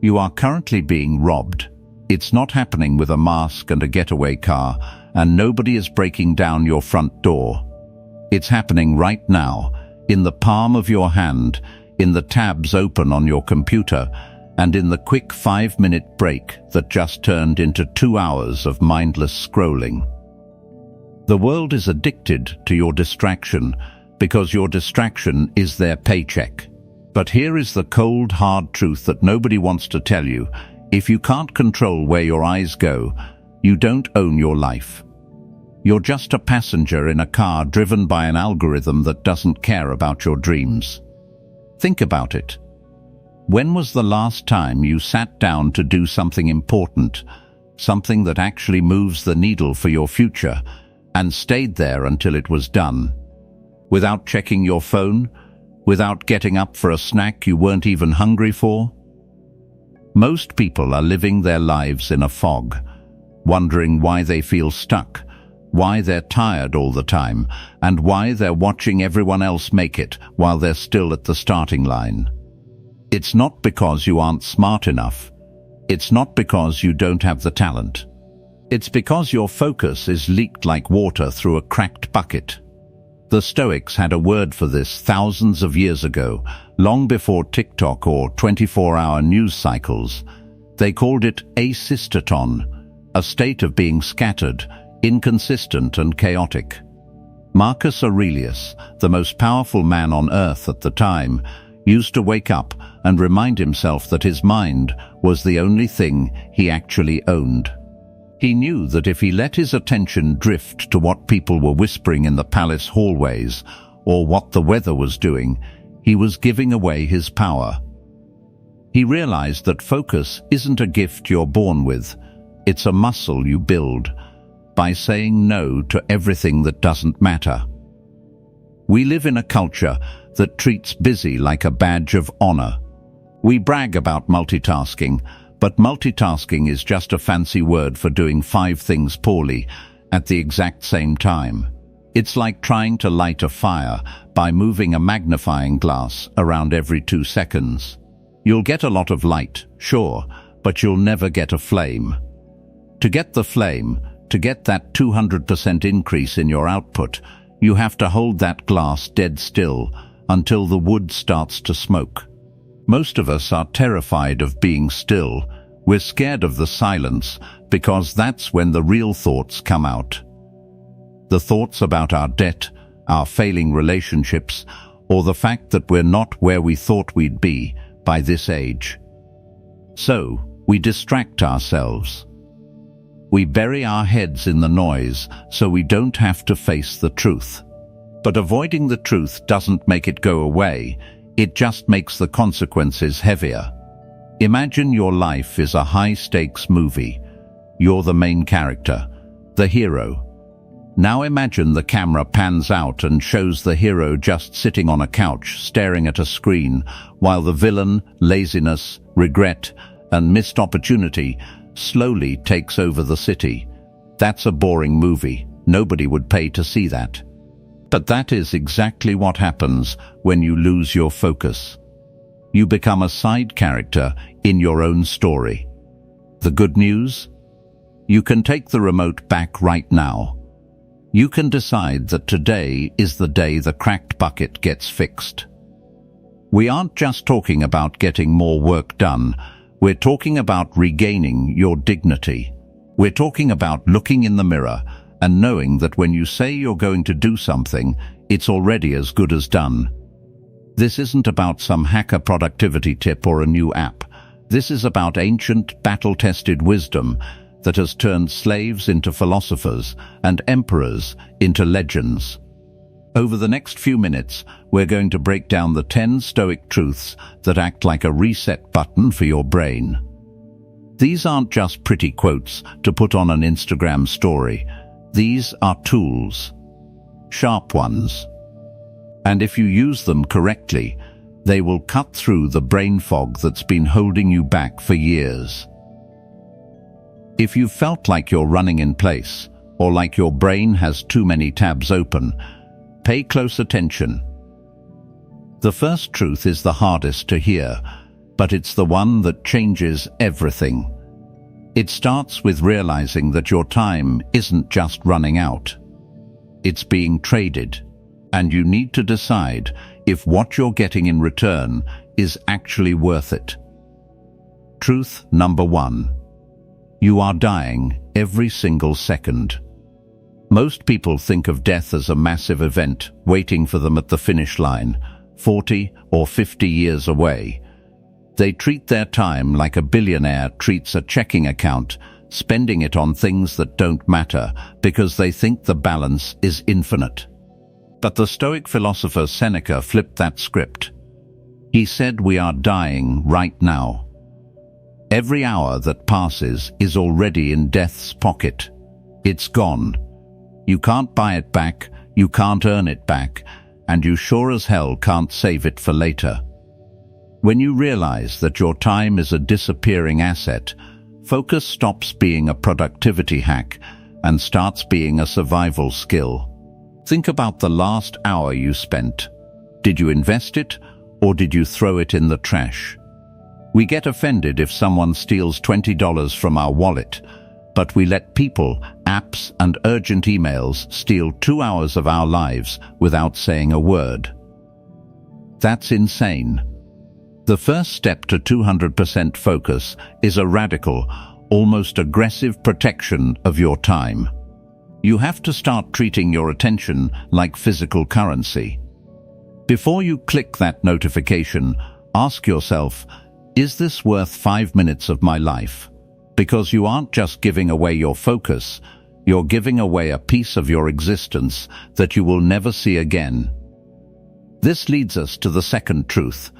You are currently being robbed. It's not happening with a mask and a getaway car, and nobody is breaking down your front door. It's happening right now, in the palm of your hand, in the tabs open on your computer, and in the quick 5-minute break that just turned into 2 hours of mindless scrolling. The world is addicted to your distraction because your distraction is their paycheck. But here is the cold, hard truth that nobody wants to tell you. If you can't control where your eyes go, you don't own your life. You're just a passenger in a car driven by an algorithm that doesn't care about your dreams. Think about it. When was the last time you sat down to do something important, something that actually moves the needle for your future, and stayed there until it was done? Without checking your phone, without getting up for a snack you weren't even hungry for? Most people are living their lives in a fog, wondering why they feel stuck, why they're tired all the time, and why they're watching everyone else make it while they're still at the starting line. It's not because you aren't smart enough. It's not because you don't have the talent. It's because your focus is leaked like water through a cracked bucket. The Stoics had a word for this thousands of years ago, long before TikTok or 24-hour news cycles. They called it asystaton, a state of being scattered, inconsistent and chaotic. Marcus Aurelius, the most powerful man on earth at the time, used to wake up and remind himself that his mind was the only thing he actually owned. He knew that if he let his attention drift to what people were whispering in the palace hallways or what the weather was doing, he was giving away his power. He realized that focus isn't a gift you're born with, it's a muscle you build by saying no to everything that doesn't matter. We live in a culture that treats busy like a badge of honor. We brag about multitasking, but multitasking is just a fancy word for doing 5 things poorly at the exact same time. It's like trying to light a fire by moving a magnifying glass around every 2 seconds. You'll get a lot of light, sure, but you'll never get a flame. To get the flame, to get that 200% increase in your output, you have to hold that glass dead still until the wood starts to smoke. Most of us are terrified of being still. We're scared of the silence because that's when the real thoughts come out. The thoughts about our debt, our failing relationships, or the fact that we're not where we thought we'd be by this age. So, we distract ourselves. We bury our heads in the noise so we don't have to face the truth. But avoiding the truth doesn't make it go away, it just makes the consequences heavier. Imagine your life is a high-stakes movie. You're the main character, the hero. Now imagine the camera pans out and shows the hero just sitting on a couch, staring at a screen, while the villain, laziness, regret, and missed opportunity slowly takes over the city. That's a boring movie. Nobody would pay to see that. But that is exactly what happens when you lose your focus. You become a side character in your own story. The good news? You can take the remote back right now. You can decide that today is the day the cracked bucket gets fixed. We aren't just talking about getting more work done. We're talking about regaining your dignity. We're talking about looking in the mirror and knowing that when you say you're going to do something, it's already as good as done. This isn't about some hacker productivity tip or a new app. This is about ancient, battle-tested wisdom that has turned slaves into philosophers and emperors into legends. Over the next few minutes, we're going to break down the 10 Stoic truths that act like a reset button for your brain. These aren't just pretty quotes to put on an Instagram story. These are tools, sharp ones. And if you use them correctly, they will cut through the brain fog that's been holding you back for years. If you felt like you're running in place, or like your brain has too many tabs open, pay close attention. The first truth is the hardest to hear, but it's the one that changes everything. It starts with realizing that your time isn't just running out. It's being traded, and you need to decide if what you're getting in return is actually worth it. Truth number 1. You are dying every single second. Most people think of death as a massive event waiting for them at the finish line, 40 or 50 years away. They treat their time like a billionaire treats a checking account, spending it on things that don't matter because they think the balance is infinite. But the Stoic philosopher Seneca flipped that script. He said we are dying right now. Every hour that passes is already in death's pocket. It's gone. You can't buy it back, you can't earn it back, and you sure as hell can't save it for later. When you realize that your time is a disappearing asset, focus stops being a productivity hack and starts being a survival skill. Think about the last hour you spent. Did you invest it, or did you throw it in the trash? We get offended if someone steals $20 from our wallet, but we let people, apps, and urgent emails steal 2 hours of our lives without saying a word. That's insane. The first step to 200% focus is a radical, almost aggressive protection of your time. You have to start treating your attention like physical currency. Before you click that notification, ask yourself, is this worth 5 minutes of my life? Because you aren't just giving away your focus, you're giving away a piece of your existence that you will never see again. This leads us to the second truth,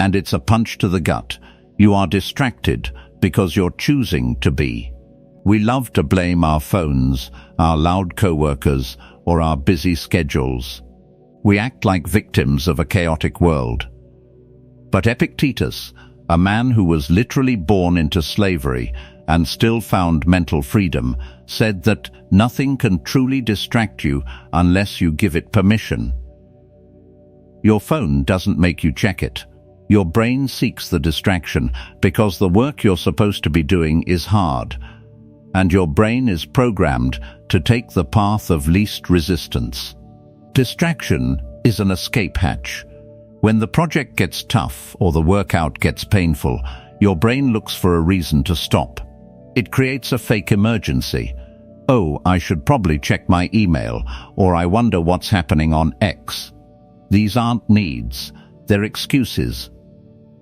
and it's a punch to the gut. You are distracted because you're choosing to be. We love to blame our phones, our loud coworkers, or our busy schedules. We act like victims of a chaotic world. But Epictetus, a man who was literally born into slavery and still found mental freedom, said that nothing can truly distract you unless you give it permission. Your phone doesn't make you check it. Your brain seeks the distraction because the work you're supposed to be doing is hard, and your brain is programmed to take the path of least resistance. Distraction is an escape hatch. When the project gets tough or the workout gets painful, your brain looks for a reason to stop. It creates a fake emergency. Oh, I should probably check my email, or I wonder what's happening on X. These aren't needs, they're excuses.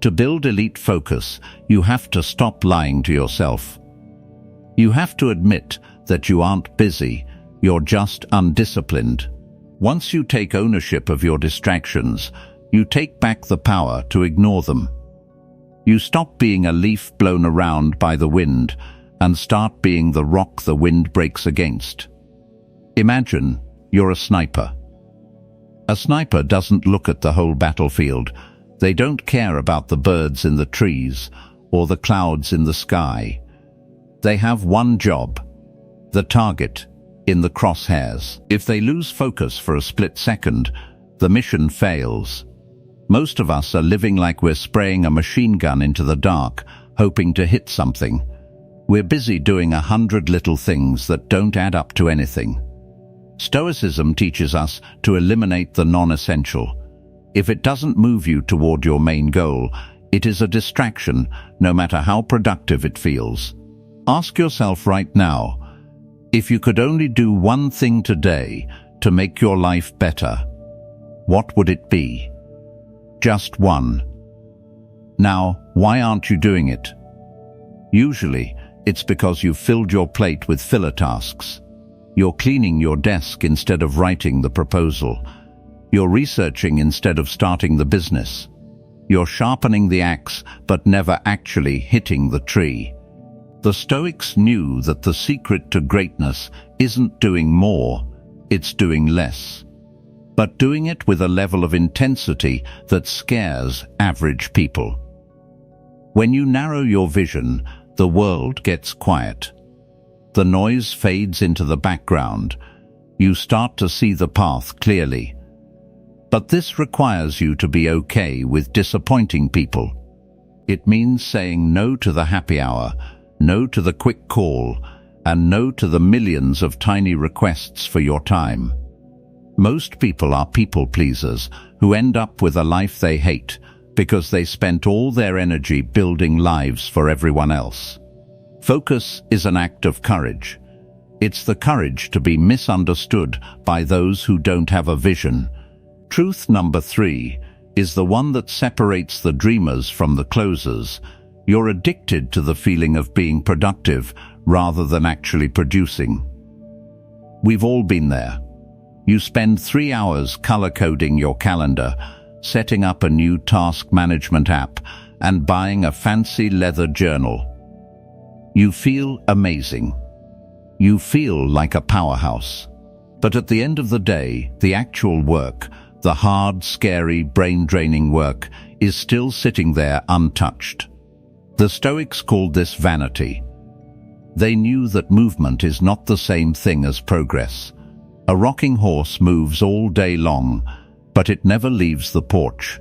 To build elite focus, you have to stop lying to yourself. You have to admit that you aren't busy, you're just undisciplined. Once you take ownership of your distractions, you take back the power to ignore them. You stop being a leaf blown around by the wind and start being the rock the wind breaks against. Imagine you're a sniper. A sniper doesn't look at the whole battlefield. They don't care about the birds in the trees or the clouds in the sky. They have one job, the target in the crosshairs. If they lose focus for a split second, the mission fails. Most of us are living like we're spraying a machine gun into the dark, hoping to hit something. We're busy doing 100 little things that don't add up to anything. Stoicism teaches us to eliminate the non-essential. If it doesn't move you toward your main goal, it is a distraction, no matter how productive it feels. Ask yourself right now, if you could only do one thing today to make your life better, what would it be? Just one. Now, why aren't you doing it? Usually, it's because you've filled your plate with filler tasks. You're cleaning your desk instead of writing the proposal. You're researching instead of starting the business. You're sharpening the axe, but never actually hitting the tree. The Stoics knew that the secret to greatness isn't doing more, it's doing less. But doing it with a level of intensity that scares average people. When you narrow your vision, the world gets quiet. The noise fades into the background. You start to see the path clearly. But this requires you to be okay with disappointing people. It means saying no to the happy hour, no to the quick call, and no to the millions of tiny requests for your time. Most people are people pleasers who end up with a life they hate because they spent all their energy building lives for everyone else. Focus is an act of courage. It's the courage to be misunderstood by those who don't have a vision. Truth number 3 is the one that separates the dreamers from the closers. You're addicted to the feeling of being productive rather than actually producing. We've all been there. You spend 3 hours color-coding your calendar, setting up a new task management app, and buying a fancy leather journal. You feel amazing. You feel like a powerhouse. But at the end of the day, the actual work, the hard, scary, brain-draining work, is still sitting there untouched. The Stoics called this vanity. They knew that movement is not the same thing as progress. A rocking horse moves all day long, but it never leaves the porch.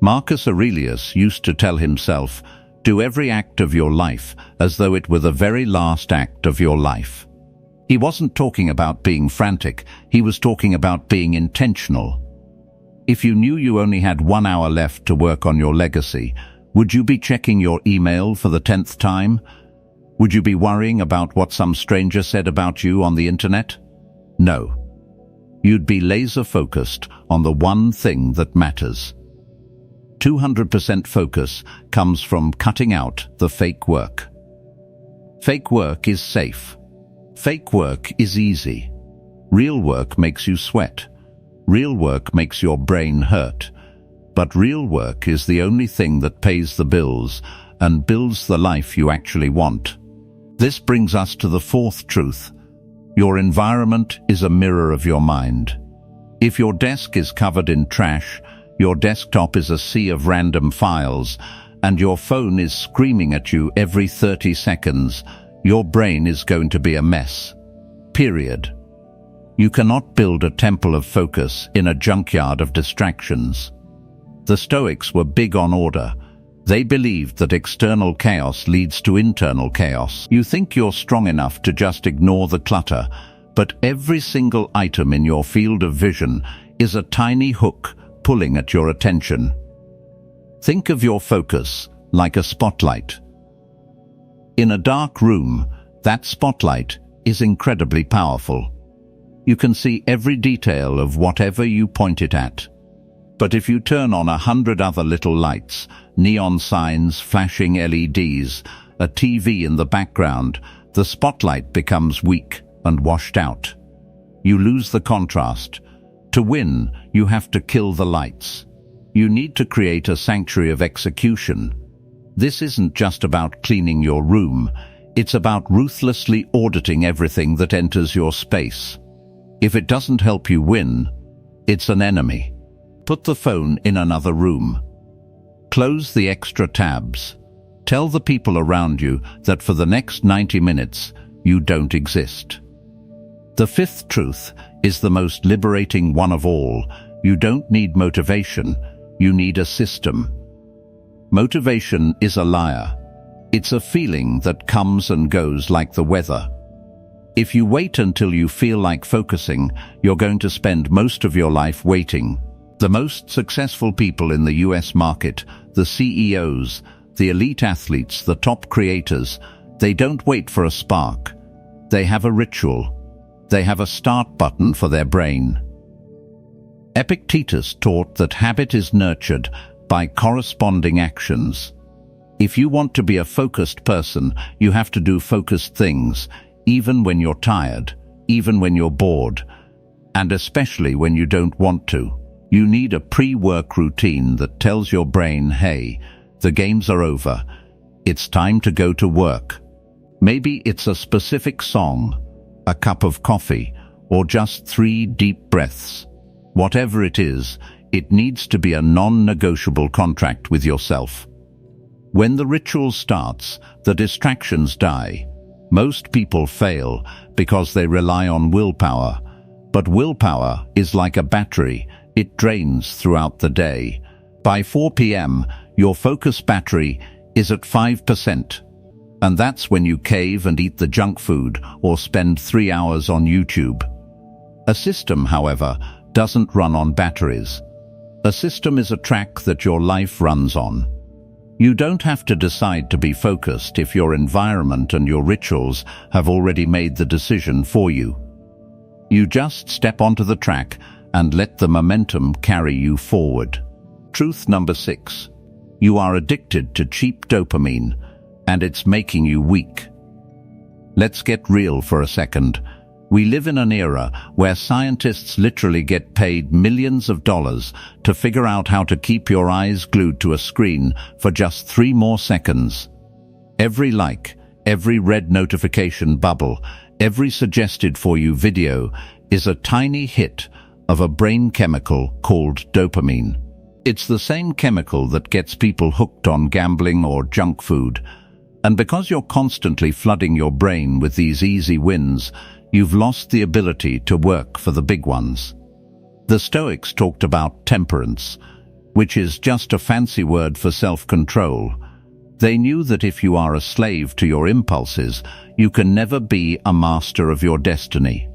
Marcus Aurelius used to tell himself, "Do every act of your life as though it were the very last act of your life." He wasn't talking about being frantic, he was talking about being intentional. If you knew you only had 1 hour left to work on your legacy, would you be checking your email for the 10th time? Would you be worrying about what some stranger said about you on the internet? No. You'd be laser-focused on the one thing that matters. 200% focus comes from cutting out the fake work. Fake work is safe. Fake work is easy. Real work makes you sweat. Real work makes your brain hurt. But real work is the only thing that pays the bills and builds the life you actually want. This brings us to the 4th truth. Your environment is a mirror of your mind. If your desk is covered in trash, your desktop is a sea of random files, and your phone is screaming at you every 30 seconds, your brain is going to be a mess. Period. You cannot build a temple of focus in a junkyard of distractions. The Stoics were big on order. They believed that external chaos leads to internal chaos. You think you're strong enough to just ignore the clutter, but every single item in your field of vision is a tiny hook pulling at your attention. Think of your focus like a spotlight. In a dark room, that spotlight is incredibly powerful. You can see every detail of whatever you point it at. But if you turn on 100 other little lights, neon signs, flashing LEDs, a TV in the background, the spotlight becomes weak and washed out. You lose the contrast. To win, you have to kill the lights. You need to create a sanctuary of execution. This isn't just about cleaning your room, it's about ruthlessly auditing everything that enters your space. If it doesn't help you win, it's an enemy. Put the phone in another room. Close the extra tabs. Tell the people around you that for the next 90 minutes, you don't exist. The 5th truth is the most liberating one of all. You don't need motivation, you need a system. Motivation is a liar. It's a feeling that comes and goes like the weather. If you wait until you feel like focusing, you're going to spend most of your life waiting. The most successful people in the US market, the CEOs, the elite athletes, the top creators, they don't wait for a spark. They have a ritual. They have a start button for their brain. Epictetus taught that habit is nurtured by corresponding actions. If you want to be a focused person, you have to do focused things, even when you're tired, even when you're bored, and especially when you don't want to. You need a pre-work routine that tells your brain, hey, the games are over. It's time to go to work. Maybe it's a specific song, a cup of coffee, or just 3 deep breaths. Whatever it is, it needs to be a non-negotiable contract with yourself. When the ritual starts, the distractions die. Most people fail because they rely on willpower. But willpower is like a battery. It drains throughout the day. By 4 p.m., your focus battery is at 5%. And that's when you cave and eat the junk food or spend 3 hours on YouTube. A system, however, doesn't run on batteries. A system is a track that your life runs on. You don't have to decide to be focused if your environment and your rituals have already made the decision for you. You just step onto the track and let the momentum carry you forward. Truth number 6. You are addicted to cheap dopamine, and it's making you weak. Let's get real for a second. We live in an era where scientists literally get paid millions of dollars to figure out how to keep your eyes glued to a screen for just 3 more seconds. Every like, every red notification bubble, every suggested for you video is a tiny hit of a brain chemical called dopamine. It's the same chemical that gets people hooked on gambling or junk food. And because you're constantly flooding your brain with these easy wins, you've lost the ability to work for the big ones. The Stoics talked about temperance, which is just a fancy word for self-control. They knew that if you are a slave to your impulses, you can never be a master of your destiny.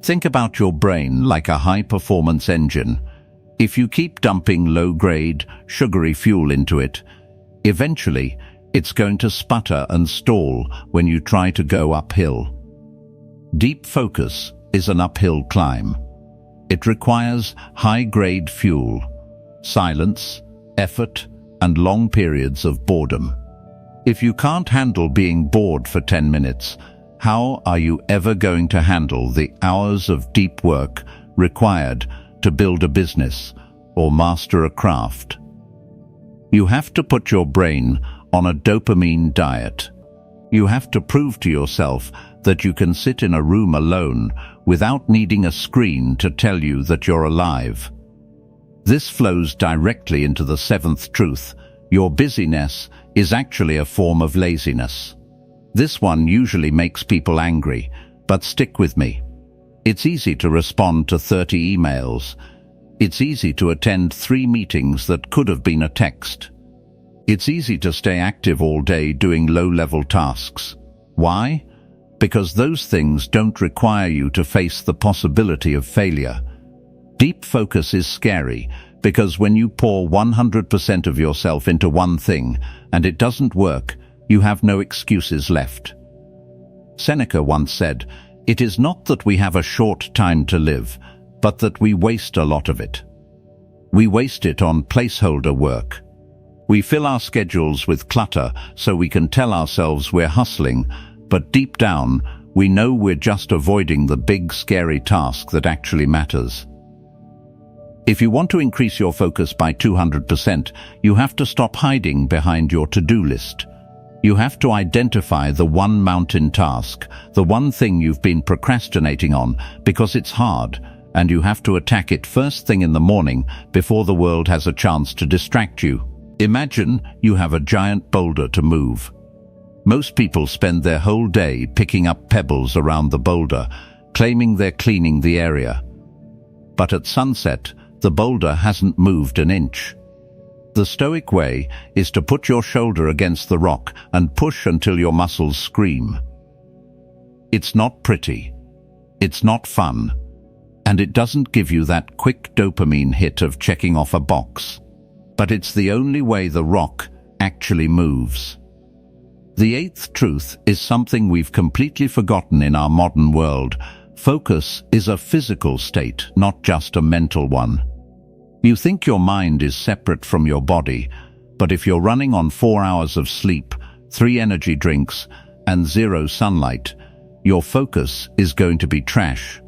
Think about your brain like a high-performance engine. If you keep dumping low-grade, sugary fuel into it, eventually it's going to sputter and stall when you try to go uphill. Deep focus is an uphill climb. It requires high-grade fuel, silence, effort, and long periods of boredom. If you can't handle being bored for 10 minutes, how are you ever going to handle the hours of deep work required to build a business or master a craft? You have to put your brain on a dopamine diet. You have to prove to yourself that you can sit in a room alone without needing a screen to tell you that you're alive. This flows directly into the 7th truth. Your busyness is actually a form of laziness. This one usually makes people angry, but stick with me. It's easy to respond to 30 emails. It's easy to attend 3 meetings that could have been a text. It's easy to stay active all day doing low-level tasks. Why? Because those things don't require you to face the possibility of failure. Deep focus is scary because when you pour 100% of yourself into one thing and it doesn't work, you have no excuses left. Seneca once said, "It is not that we have a short time to live, but that we waste a lot of it." We waste it on placeholder work. We fill our schedules with clutter so we can tell ourselves we're hustling, but deep down, we know we're just avoiding the big, scary task that actually matters. If you want to increase your focus by 200%, you have to stop hiding behind your to-do list. You have to identify the one mountain task, the one thing you've been procrastinating on because it's hard, and you have to attack it first thing in the morning before the world has a chance to distract you. Imagine you have a giant boulder to move. Most people spend their whole day picking up pebbles around the boulder, claiming they're cleaning the area. But at sunset, the boulder hasn't moved an inch. The Stoic way is to put your shoulder against the rock and push until your muscles scream. It's not pretty. It's not fun. And it doesn't give you that quick dopamine hit of checking off a box. But it's the only way the rock actually moves. The 8th truth is something we've completely forgotten in our modern world. Focus is a physical state, not just a mental one. You think your mind is separate from your body, but if you're running on 4 hours of sleep, 3 energy drinks, and 0 sunlight, your focus is going to be trash.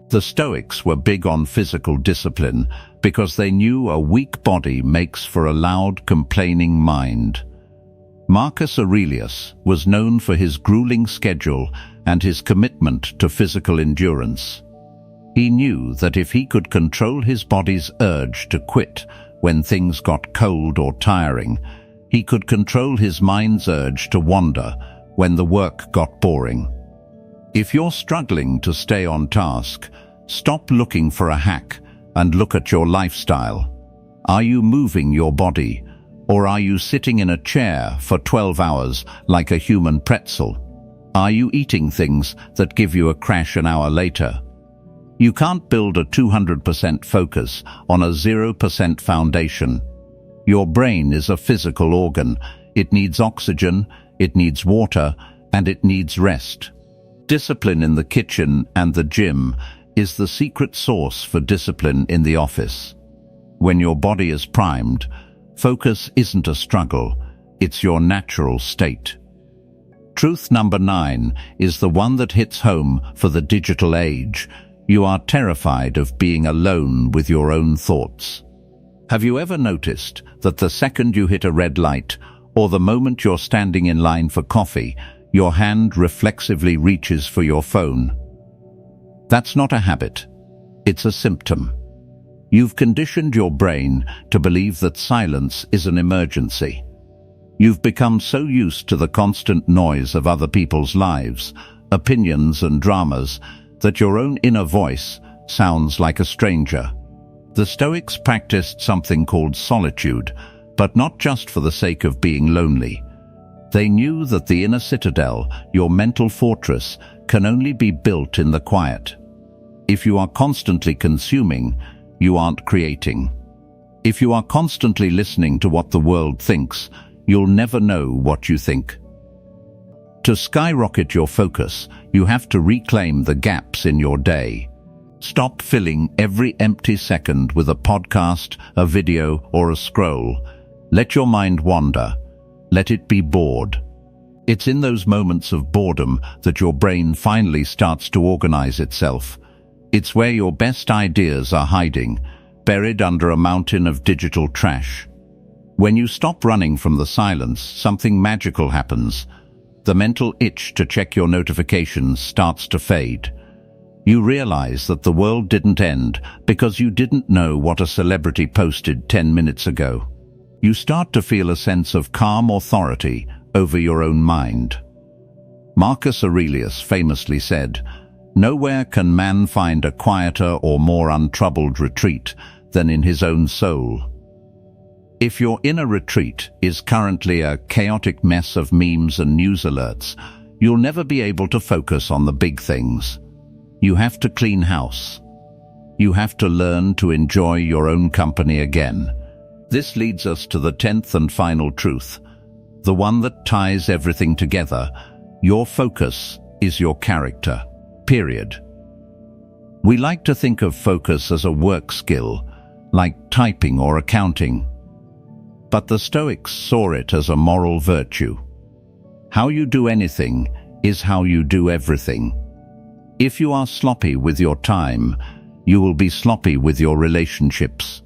The Stoics were big on physical discipline because they knew a weak body makes for a loud, complaining mind. Marcus Aurelius was known for his grueling schedule and his commitment to physical endurance. He knew that if he could control his body's urge to quit when things got cold or tiring, he could control his mind's urge to wander when the work got boring. If you're struggling to stay on task, stop looking for a hack and look at your lifestyle. Are you moving your body, Or are you sitting in a chair for 12 hours like a human pretzel? Are you eating things that give you a crash an hour later? You can't build a 200% focus on a 0% foundation. Your brain is a physical organ. It needs oxygen, it needs water, and it needs rest. Discipline in the kitchen and the gym is the secret sauce for discipline in the office. When your body is primed, focus isn't a struggle, it's your natural state. Truth number 9 is the one that hits home for the digital age. You are terrified of being alone with your own thoughts. Have you ever noticed that the second you hit a red light, or the moment you're standing in line for coffee, your hand reflexively reaches for your phone? That's not a habit. It's a symptom. You've conditioned your brain to believe that silence is an emergency. You've become so used to the constant noise of other people's lives, opinions and dramas, that your own inner voice sounds like a stranger. The Stoics practiced something called solitude, but not just for the sake of being lonely. They knew that the inner citadel, your mental fortress, can only be built in the quiet. If you are constantly consuming, you aren't creating. If you are constantly listening to what the world thinks, you'll never know what you think. To skyrocket your focus, you have to reclaim the gaps in your day. Stop filling every empty second with a podcast, a video, or a scroll. Let your mind wander. Let it be bored. It's in those moments of boredom that your brain finally starts to organize itself. It's where your best ideas are hiding, buried under a mountain of digital trash. When you stop running from the silence, something magical happens. The mental itch to check your notifications starts to fade. You realize that the world didn't end because you didn't know what a celebrity posted 10 minutes ago. You start to feel a sense of calm authority over your own mind. Marcus Aurelius famously said, "Nowhere can man find a quieter or more untroubled retreat than in his own soul." If your inner retreat is currently a chaotic mess of memes and news alerts, you'll never be able to focus on the big things. You have to clean house. You have to learn to enjoy your own company again. This leads us to the 10th and final truth, the one that ties everything together. Your focus is your character. Period. We like to think of focus as a work skill, like typing or accounting. But the Stoics saw it as a moral virtue. How you do anything is how you do everything. If you are sloppy with your time, you will be sloppy with your relationships.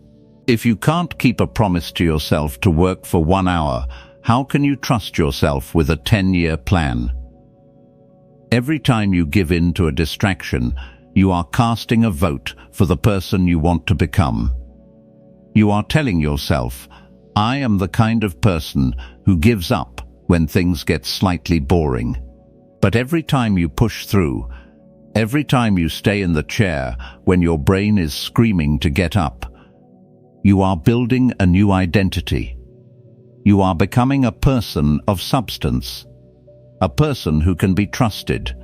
If you can't keep a promise to yourself to work for 1 hour, how can you trust yourself with a 10-year plan? Every time you give in to a distraction, you are casting a vote for the person you want to become. You are telling yourself, "I am the kind of person who gives up when things get slightly boring." But every time you push through, every time you stay in the chair when your brain is screaming to get up, you are building a new identity. You are becoming a person of substance, a person who can be trusted,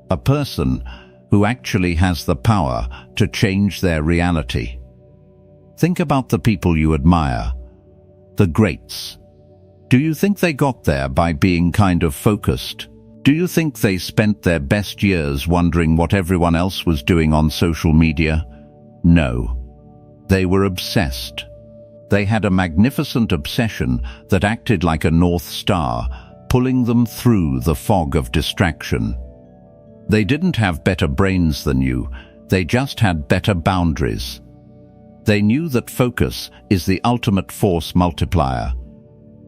a person who actually has the power to change their reality. Think about the people you admire, the greats. Do you think they got there by being kind of focused? Do you think they spent their best years wondering what everyone else was doing on social media? No. They were obsessed. They had a magnificent obsession that acted like a North Star, pulling them through the fog of distraction. They didn't have better brains than you, they just had better boundaries. They knew that focus is the ultimate force multiplier.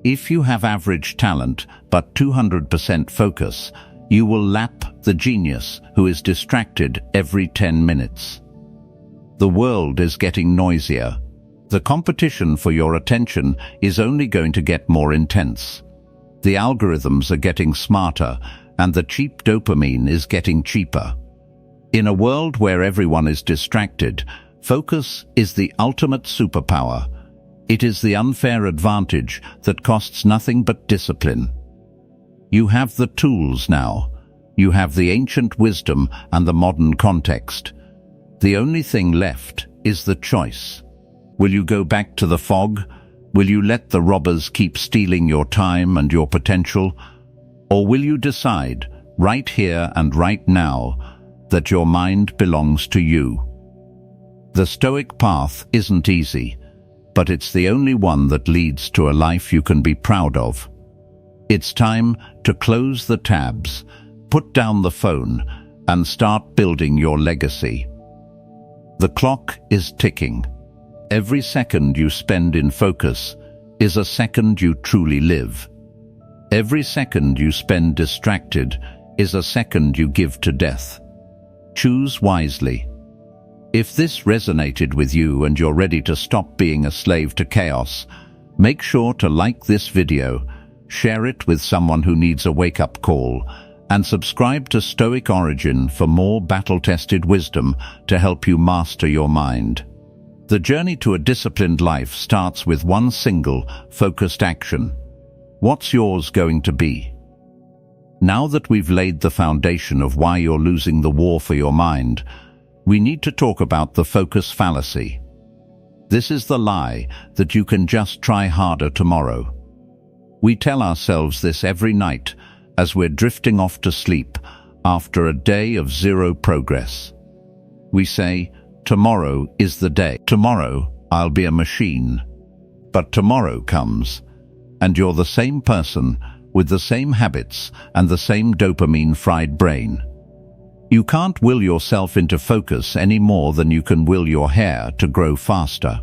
If you have average talent but 200% focus, you will lap the genius who is distracted every 10 minutes. The world is getting noisier. The competition for your attention is only going to get more intense. The algorithms are getting smarter, and the cheap dopamine is getting cheaper. In a world where everyone is distracted, focus is the ultimate superpower. It is the unfair advantage that costs nothing but discipline. You have the tools now. You have the ancient wisdom and the modern context. The only thing left is the choice. Will you go back to the fog? Will you let the robbers keep stealing your time and your potential? Or will you decide, right here and right now, that your mind belongs to you? The Stoic path isn't easy, but it's the only one that leads to a life you can be proud of. It's time to close the tabs, put down the phone, and start building your legacy. The clock is ticking. Every second you spend in focus is a second you truly live. Every second you spend distracted is a second you give to death. Choose wisely. If this resonated with you and you're ready to stop being a slave to chaos, make sure to like this video, share it with someone who needs a wake-up call, and subscribe to Stoic Origin for more battle-tested wisdom to help you master your mind. The journey to a disciplined life starts with one single, focused action. What's yours going to be? Now that we've laid the foundation of why you're losing the war for your mind, we need to talk about the focus fallacy. This is the lie that you can just try harder tomorrow. We tell ourselves this every night as we're drifting off to sleep after a day of zero progress. We say, tomorrow is the day. Tomorrow, I'll be a machine. But tomorrow comes, and you're the same person with the same habits and the same dopamine-fried brain. You can't will yourself into focus any more than you can will your hair to grow faster.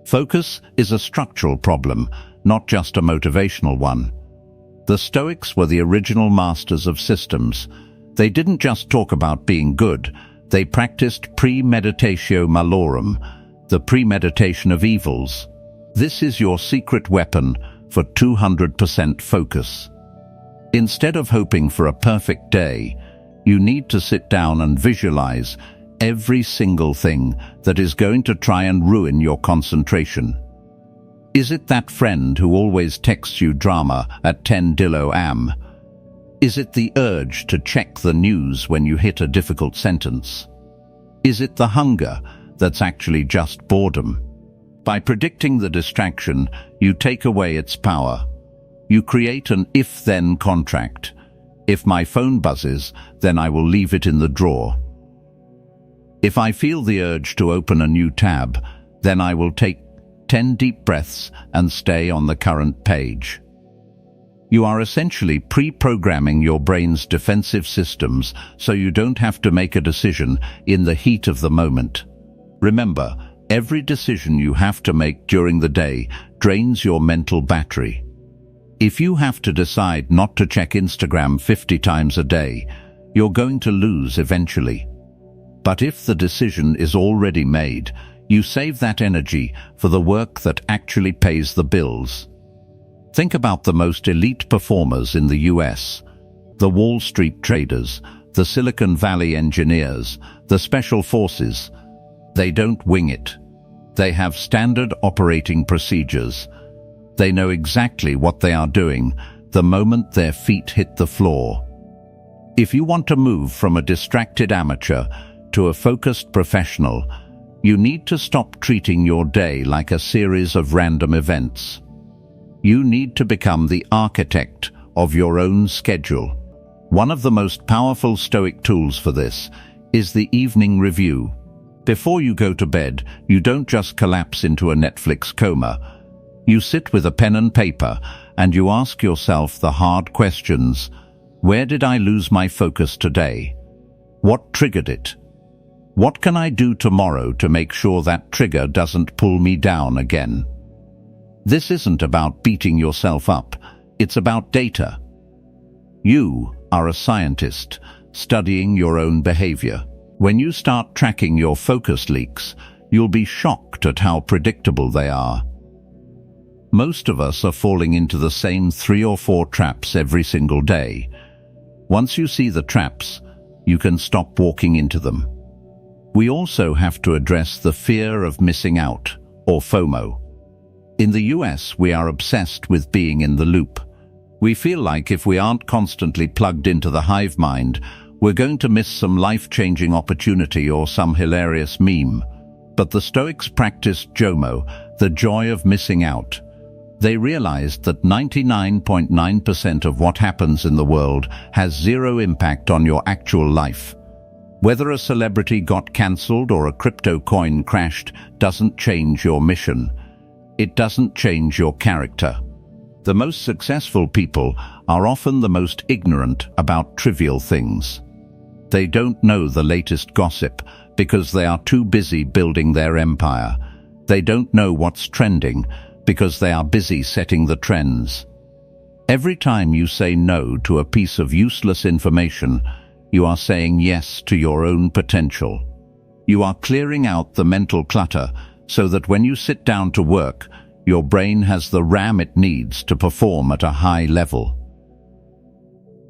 Focus is a structural problem, not just a motivational one. The Stoics were the original masters of systems. They didn't just talk about being good, they practiced premeditatio malorum, the premeditation of evils. This is your secret weapon for 200% focus. Instead of hoping for a perfect day, you need to sit down and visualize every single thing that is going to try and ruin your concentration. Is it that friend who always texts you drama at 10 am? Is it the urge to check the news when you hit a difficult sentence? Is it the hunger that's actually just boredom? By predicting the distraction, you take away its power. You create an if-then contract. If my phone buzzes, then I will leave it in the drawer. If I feel the urge to open a new tab, then I will take 10 deep breaths and stay on the current page. You are essentially pre-programming your brain's defensive systems so you don't have to make a decision in the heat of the moment. Remember, every decision you have to make during the day drains your mental battery. If you have to decide not to check Instagram 50 times a day, you're going to lose eventually. But if the decision is already made, you save that energy for the work that actually pays the bills. Think about the most elite performers in the US, the Wall Street traders, the Silicon Valley engineers, the special forces. They don't wing it. They have standard operating procedures. They know exactly what they are doing the moment their feet hit the floor. If you want to move from a distracted amateur to a focused professional, you need to stop treating your day like a series of random events. You need to become the architect of your own schedule. One of the most powerful Stoic tools for this is the evening review. Before you go to bed, you don't just collapse into a Netflix coma. You sit with a pen and paper and you ask yourself the hard questions. Where did I lose my focus today? What triggered it? What can I do tomorrow to make sure that trigger doesn't pull me down again? This isn't about beating yourself up. It's about data. You are a scientist studying your own behavior. When you start tracking your focus leaks, you'll be shocked at how predictable they are. Most of us are falling into the same 3 or 4 traps every single day. Once you see the traps, you can stop walking into them. We also have to address the fear of missing out, or FOMO. In the US, we are obsessed with being in the loop. We feel like if we aren't constantly plugged into the hive mind, we're going to miss some life-changing opportunity or some hilarious meme. But the Stoics practiced JOMO, the joy of missing out. They realized that 99.9% of what happens in the world has zero impact on your actual life. Whether a celebrity got cancelled or a crypto coin crashed doesn't change your mission. It doesn't change your character. The most successful people are often the most ignorant about trivial things. They don't know the latest gossip because they are too busy building their empire. They don't know what's trending because they are busy setting the trends. Every time you say no to a piece of useless information, you are saying yes to your own potential. You are clearing out the mental clutter so that when you sit down to work, your brain has the RAM it needs to perform at a high level.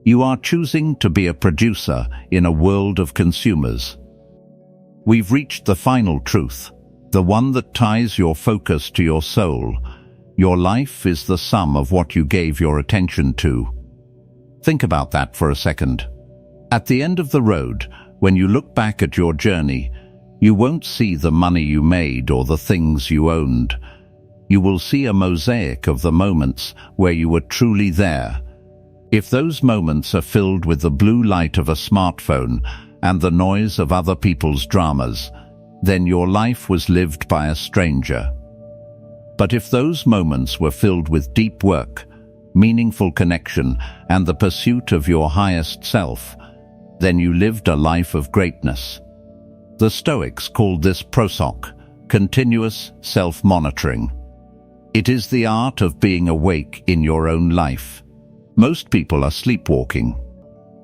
You are choosing to be a producer in a world of consumers. We've reached the final truth, the one that ties your focus to your soul. Your life is the sum of what you gave your attention to. Think about that for a second. At the end of the road, when you look back at your journey, you won't see the money you made or the things you owned. You will see a mosaic of the moments where you were truly there. If those moments are filled with the blue light of a smartphone and the noise of other people's dramas, then your life was lived by a stranger. But if those moments were filled with deep work, meaningful connection, and the pursuit of your highest self, then you lived a life of greatness. The Stoics called this prosoc, continuous self-monitoring. It is the art of being awake in your own life. Most people are sleepwalking.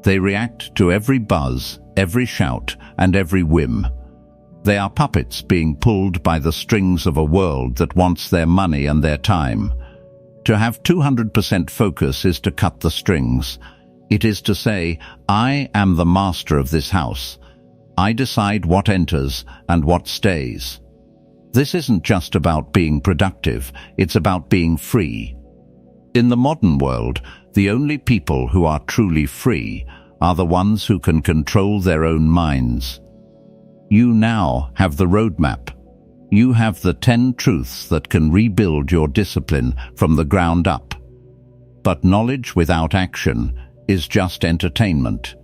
They react to every buzz, every shout, and every whim. They are puppets being pulled by the strings of a world that wants their money and their time. To have 200% focus is to cut the strings. It is to say, I am the master of this house. I decide what enters and what stays. This isn't just about being productive, it's about being free. In the modern world, the only people who are truly free are the ones who can control their own minds. You now have the roadmap. You have the 10 truths that can rebuild your discipline from the ground up. But knowledge without action is just entertainment.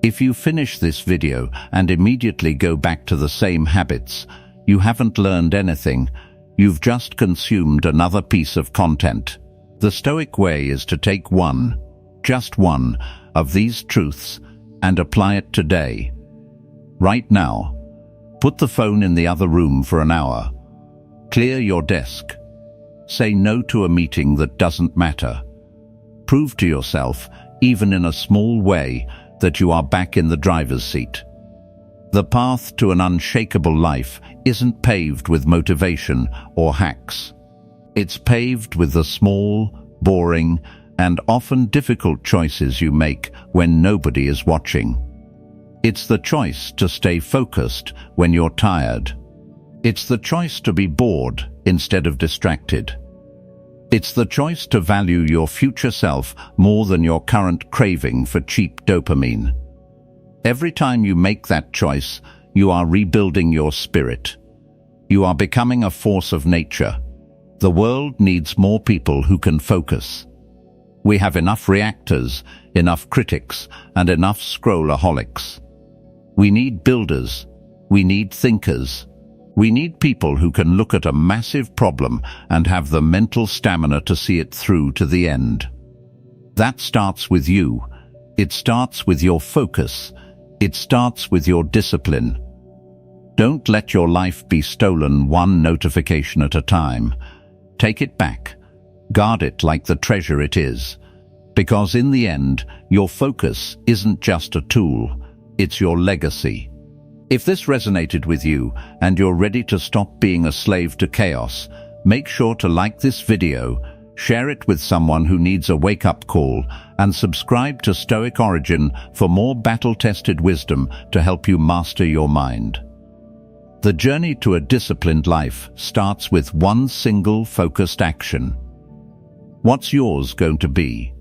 If you finish this video and immediately go back to the same habits, you haven't learned anything. You've just consumed another piece of content. The Stoic way is to take one, just one, of these truths and apply it today. Right now. Put the phone in the other room for an hour. Clear your desk. Say no to a meeting that doesn't matter. Prove to yourself, even in a small way, that you are back in the driver's seat. The path to an unshakable life isn't paved with motivation or hacks. It's paved with the small, boring, and often difficult choices you make when nobody is watching. It's the choice to stay focused when you're tired. It's the choice to be bored instead of distracted. It's the choice to value your future self more than your current craving for cheap dopamine. Every time you make that choice, you are rebuilding your spirit. You are becoming a force of nature. The world needs more people who can focus. We have enough reactors, enough critics, and enough scrollaholics. We need builders. We need thinkers. We need people who can look at a massive problem and have the mental stamina to see it through to the end. That starts with you. It starts with your focus. It starts with your discipline. Don't let your life be stolen one notification at a time. Take it back. Guard it like the treasure it is. Because in the end, your focus isn't just a tool. It's your legacy. If this resonated with you and you're ready to stop being a slave to chaos, make sure to like this video, share it with someone who needs a wake-up call, and subscribe to Stoic Origin for more battle-tested wisdom to help you master your mind. The journey to a disciplined life starts with one single focused action. What's yours going to be?